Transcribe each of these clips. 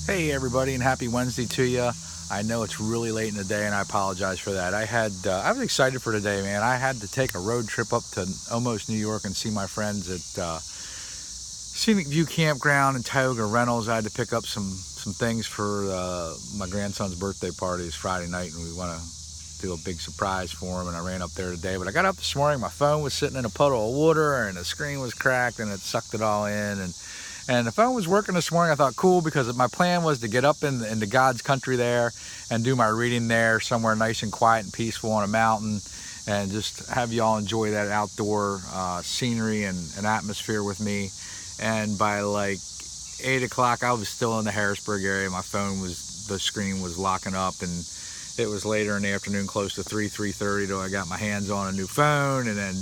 Hey everybody, and happy Wednesday to you. I know it's really late in the day, and I apologize for that. I was excited for today, man. I had to take a road trip up to almost New York and see my friends at Scenic View Campground and Tioga Rentals. I had to pick up some things for my grandson's birthday party. It's Friday night, and we want to do a big surprise for him. And I ran up there today, but I got up this morning. My phone was sitting in a puddle of water, and the screen was cracked, and it sucked it all in. And the phone was working this morning. I thought, cool, because my plan was to get up into God's country there and do my reading there somewhere nice and quiet and peaceful on a mountain, and just have you all enjoy that outdoor scenery and atmosphere with me. And by like 8 o'clock, I was still in the Harrisburg area. My phone the screen was locking up, and it was later in the afternoon, close to 3:30, till I got my hands on a new phone. And then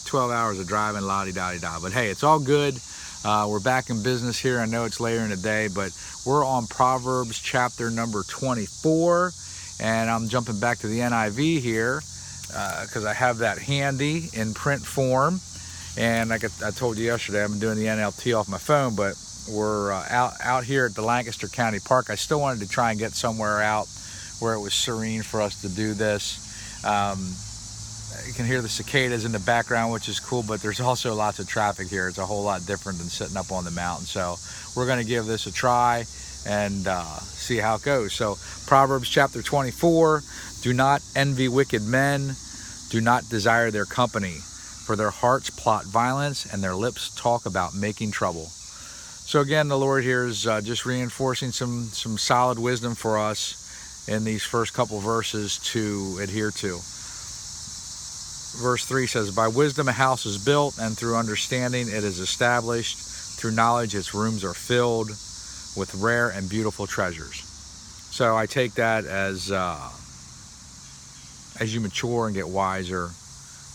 12 hours of driving, la-di-da-di-da. But hey, it's all good. We're back in business here. I know it's later in the day, but we're on Proverbs chapter number 24, and I'm jumping back to the NIV here because I have that handy in print form. And like I told you yesterday, I've been doing the NLT off my phone, but we're out here at the Lancaster County Park. I still wanted to try and get somewhere out where it was serene for us to do this. You can hear the cicadas in the background, which is cool, but there's also lots of traffic here. It's a whole lot different than sitting up on the mountain. So we're going to give this a try and see how it goes. So Proverbs chapter 24, do not envy wicked men, do not desire their company, for their hearts plot violence and their lips talk about making trouble. So again, the Lord here is just reinforcing some solid wisdom for us in these first couple verses to adhere to. Verse 3 says, by wisdom a house is built, and through understanding it is established. Through knowledge its rooms are filled with rare and beautiful treasures. So I take that as you mature and get wiser,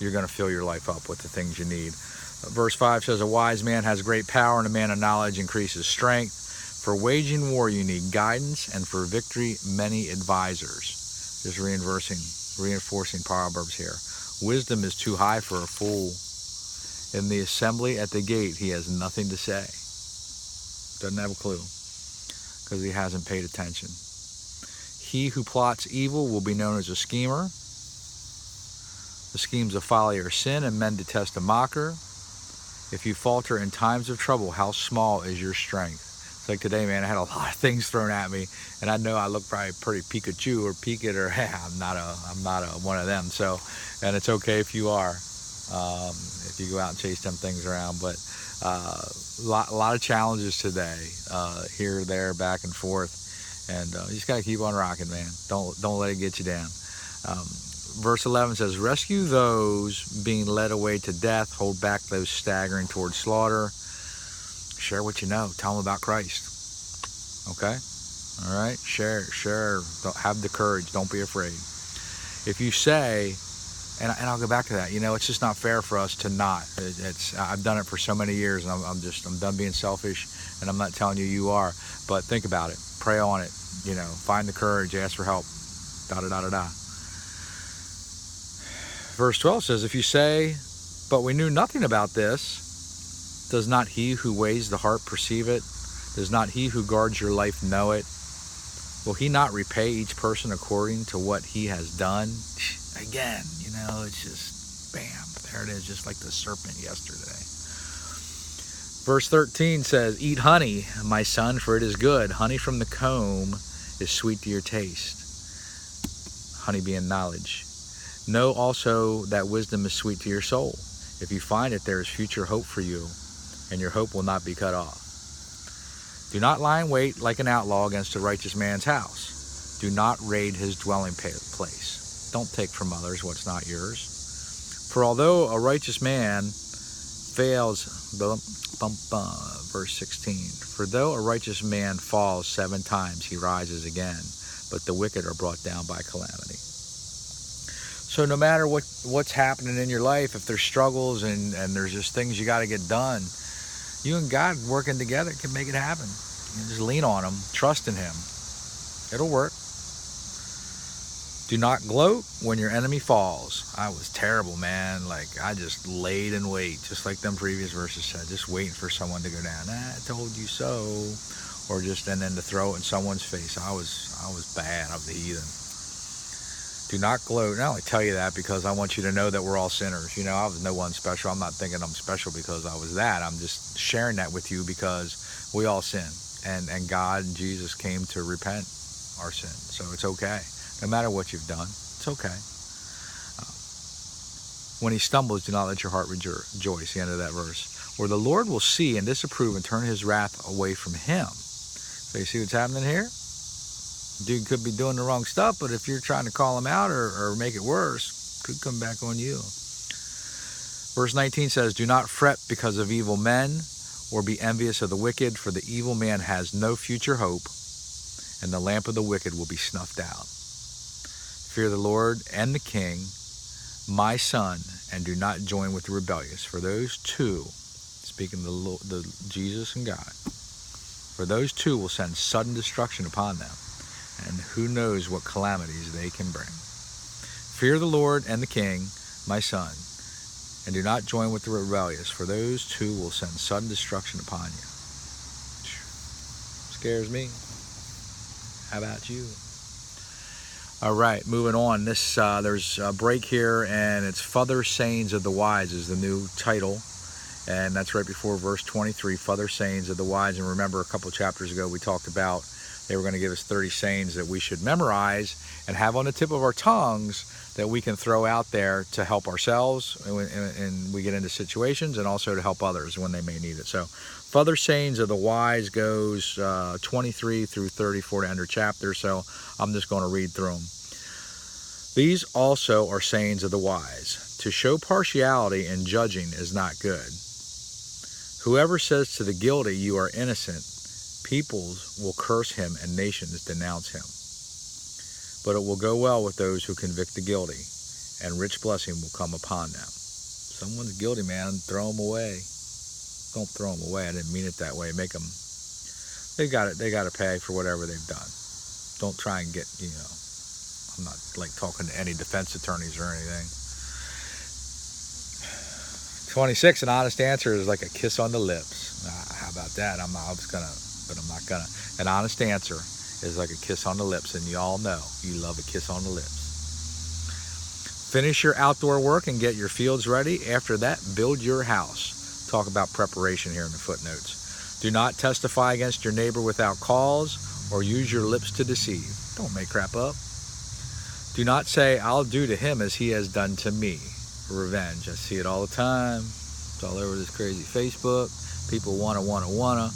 you're going to fill your life up with the things you need. Verse 5 says, a wise man has great power, and a man of knowledge increases strength. For waging war you need guidance, and for victory many advisors. Just reinforcing Proverbs here. Wisdom is too high for a fool. In the assembly at the gate, he has nothing to say. Doesn't have a clue, because he hasn't paid attention. He who plots evil will be known as a schemer. The schemes of folly are sin, and men detest a mocker. If you falter in times of trouble, how small is your strength? It's like today, man, I had a lot of things thrown at me, and I know I look probably pretty Pikachu or Pika, or hey, I'm not a one of them. So, and it's okay if you are, if you go out and chase them things around. But a lot of challenges today, here, there, back and forth, and you just got to keep on rocking, man. Don't let it get you down. Verse 11 says, rescue those being led away to death, hold back those staggering towards slaughter. Share what you know. Tell them about Christ. Okay? All right? Share. Don't have the courage. Don't be afraid. If you say, and I'll go back to that, it's just not fair for us to not. I've done it for so many years, and I'm done being selfish, and I'm not telling you you are. But think about it. Pray on it. Find the courage. Ask for help. Da-da-da-da-da. Verse 12 says, if you say, but we knew nothing about this, does not he who weighs the heart perceive it? Does not he who guards your life know it? Will he not repay each person according to what he has done? Again, it's just, bam, there it is, just like the serpent yesterday. Verse 13 says, eat honey, my son, for it is good. Honey from the comb is sweet to your taste. Honey being knowledge. Know also that wisdom is sweet to your soul. If you find it, there is future hope for you, and your hope will not be cut off. Do not lie in wait like an outlaw against a righteous man's house. Do not raid his dwelling place. Don't take from others what's not yours. For although a righteous man fails, verse 16, for though a righteous man falls 7 times, he rises again, but the wicked are brought down by calamity. So no matter what's happening in your life, if there's struggles and there's just things you got to get done, you and God working together can make it happen. Just lean on him, trust in him. It'll work. Do not gloat when your enemy falls. I was terrible, man. I just laid in wait, just like them previous verses said, just waiting for someone to go down. I told you so. or just and then to throw it in someone's face. I was bad. I was a heathen. Do not gloat. And I only tell you that because I want you to know that we're all sinners. You know, I was no one special. I'm not thinking I'm special because I was that. I'm just sharing that with you because we all sin. And God and Jesus came to repent our sin. So it's okay. No matter what you've done, it's okay. When he stumbles, do not let your heart rejoice. The end of that verse. Or the Lord will see and disapprove and turn his wrath away from him. So you see what's happening here? Dude could be doing the wrong stuff, but if you're trying to call him out or make it worse, it could come back on you. Verse 19 says, do not fret because of evil men or be envious of the wicked, for the evil man has no future hope, and the lamp of the wicked will be snuffed out. Fear the Lord and the King, my son, and do not join with the rebellious. For those two, speaking of the Jesus and God, for those two will send sudden destruction upon them, and who knows what calamities they can bring. Fear the Lord and the King, my son, and do not join with the rebellious, for those two will send sudden destruction upon you. Scares me. How about you? All right, moving on. There's a break here, and it's Further Sayings of the Wise is the new title, and that's right before verse 23, Further Sayings of the Wise. And remember, a couple chapters ago we talked about they were going to give us 30 sayings that we should memorize and have on the tip of our tongues that we can throw out there to help ourselves and we get into situations, and also to help others when they may need it. So Further Sayings of the Wise goes 23 through 34 to end our chapter, so I'm just going to read through them. These also are sayings of the wise. To show partiality in judging is not good. Whoever says to the guilty, you are innocent, peoples will curse him and nations denounce him. But it will go well with those who convict the guilty, and rich blessing will come upon them. Someone's guilty, man, throw them away. Don't throw them away. I didn't mean it that way. Make them, they got to pay for whatever they've done. Don't try and get, I'm not like talking to any defense attorneys or anything. 26, an honest answer is like a kiss on the lips. How about that? I'm not gonna. An honest answer is like a kiss on the lips, and you all know you love a kiss on the lips. Finish your outdoor work and get your fields ready. After that, build your house. Talk about preparation here in the footnotes. Do not testify against your neighbor without cause, or use your lips to deceive. Don't make crap up. Do not say, I'll do to him as he has done to me. Revenge. I see it all the time. It's all over this crazy Facebook. People wanna.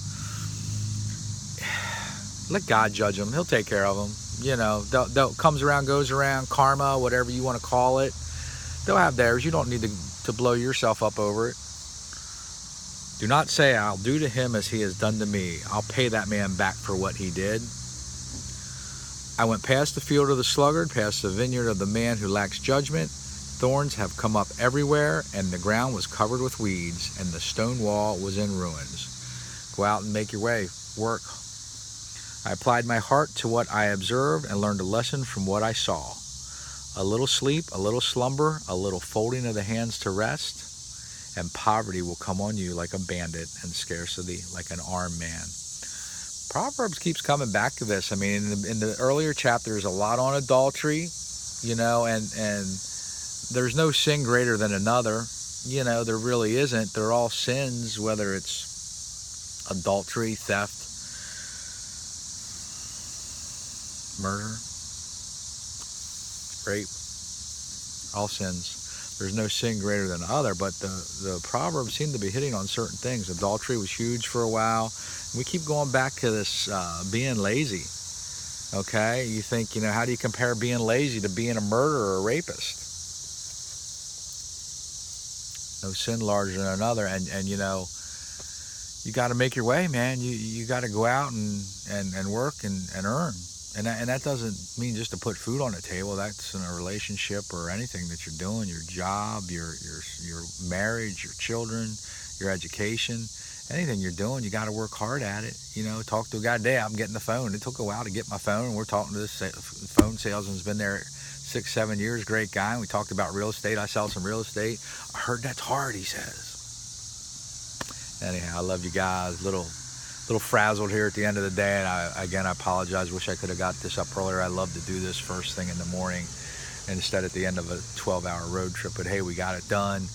Let God judge them. He'll take care of them. They'll comes around, goes around, karma, whatever you want to call it. They'll have theirs. You don't need to blow yourself up over it. Do not say, I'll do to him as he has done to me. I'll pay that man back for what he did. I went past the field of the sluggard, past the vineyard of the man who lacks judgment. Thorns have come up everywhere, and the ground was covered with weeds, and the stone wall was in ruins. Go out and make your way. Work. I applied my heart to what I observed and learned a lesson from what I saw. A little sleep, a little slumber, a little folding of the hands to rest, and poverty will come on you like a bandit, and scarcity like an armed man. Proverbs keeps coming back to this. I mean, in the earlier chapters, a lot on adultery, and there's no sin greater than another. There really isn't. They're all sins, whether it's adultery, theft, murder, rape, all sins. There's no sin greater than the other, but the Proverbs seem to be hitting on certain things. Adultery was huge for a while. We keep going back to this being lazy. Okay? You think, how do you compare being lazy to being a murderer or a rapist? No sin larger than another, and you got to make your way, man. You got to go out and work and earn. And that doesn't mean just to put food on the table. That's in a relationship or anything that you're doing, your job, your marriage, your children, your education, anything you're doing, you got to work hard at it. Talk to a guy today. I'm getting the phone. It took a while to get my phone. We're talking to this phone salesman's been there 6-7 years, great guy. And we talked about real estate. I sell some real estate. I heard that's hard, he says. Anyhow, I love you guys. Little little frazzled here at the end of the day, and I apologize. Wish I could have got this up earlier. I love to do this first thing in the morning instead at the end of a 12-hour road trip. But hey, we got it done.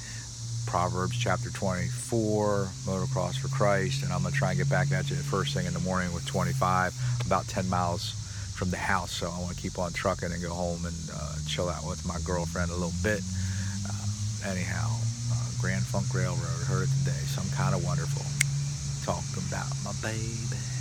Proverbs chapter 24, Motocross for Christ, and I'm going to try and get back at you the first thing in the morning with 25, about 10 miles from the house, so I want to keep on trucking and go home and chill out with my girlfriend a little bit. Anyhow, Grand Funk Railroad, heard it today, some kind of wonderful. Talking about my baby.